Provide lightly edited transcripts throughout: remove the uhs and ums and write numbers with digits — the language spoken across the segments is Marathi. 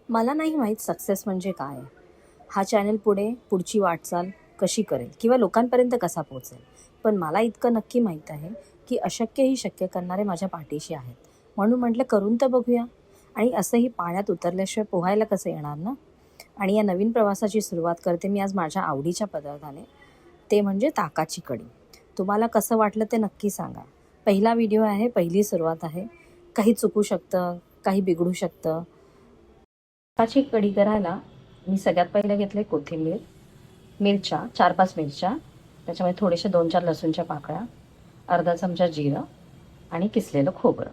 मला नाही माहीत सक्सेस म्हणजे काय. हा चॅनल पुढची वाटचाल कशी करेल किंवा लोकांपर्यंत कसा पोहोचेल. पण मला इतकं नक्की माहीत आहे की अशक्यही शक्य करणारे माझ्या पाठीशी आहेत. म्हणून म्हटलं करून तर बघूया. आणि असंही पाण्यात उतरल्याशिवाय पोहायला कसं येणार ना. आणि या नवीन प्रवासाची सुरुवात करते मी आज माझ्या आवडीच्या पदार्थाने. ते म्हणजे ताकाची कढी. तुम्हाला कसं वाटलं ते नक्की सांगा. पहिला व्हिडिओ आहे, पहिली सुरुवात आहे. काही चुकू शकतं, काही बिघडू शकतं. ताकाची कढी करायला मी सगळ्यात पहिलं घेतले कोथिंबीर, मिरच्या 4-5 मिरच्या, त्याच्यामध्ये थोडेसे 2-4 लसूणच्या पाकळ्या, अर्धा चमचा जिरं आणि किसलेलं खोबरं.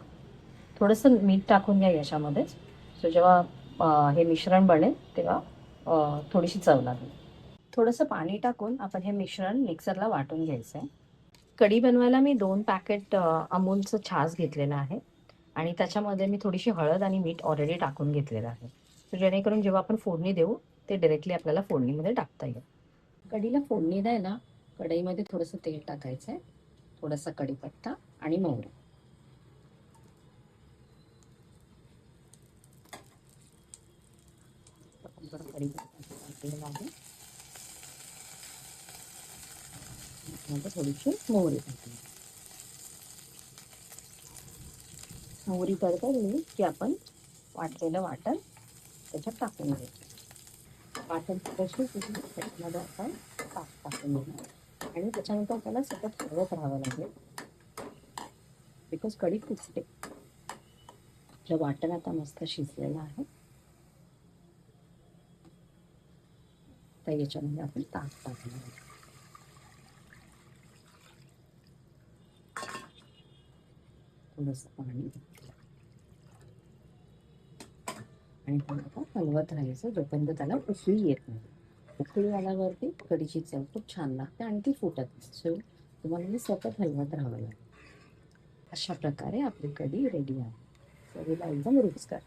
थोडंसं मीठ टाकून घ्या याच्यामध्येच. सो जेव्हा हे मिश्रण बनेल तेव्हा थोडीशी चव लागेल. थोडंसं पाणी टाकून आपण हे मिश्रण मिक्सरला वाटून घ्यायचं आहे. कढी बनवायला मी 2 पॅकेट अमूलचं छास घेतलेलं आहे आणि त्याच्यामध्ये मी थोडीशी हळद आणि मीठ ऑलरेडी टाकून घेतलेलं आहे. तर जेणेकरून जेव्हा आपण फोडणी देऊ ते डायरेक्टली आपल्याला फोडणीमध्ये टाकता येईल. कढीला फोडणी द्यायला कढईमध्ये थोडंसं तेल टाकायचं आहे, थोडासा कढीपत्ता आणि मोहरी. थोडीशी मोहरी टाकली. मोहरी तडतडली की आपण वाटलेलं वाटण त्याच्यात टाकून घ्यायचं. वाटण थोडंशी त्याच्यामध्ये आपण ताक टाकून घेणार आणि त्याच्यानंतर आपल्याला सतत हलवत राहावं लागेल बिकॉज कढी फुटते. जे वाटण आता मस्त शिजलेलं आहे तर याच्यामध्ये आपण ताक टाकणार. थोडंसं पाणी आणि आता हलवत राहायचं जोपर्यंत त्याला उकळी येत नाही. उकळी आल्यावरती कढीची चव खूप छान लागते आणि ती फुटत नाही. सो तुम्हाला मी सतत हलवत राहावं लागेल. अशा प्रकारे आपली कढी रेडी आहे. चवीला एकदम रुचकर.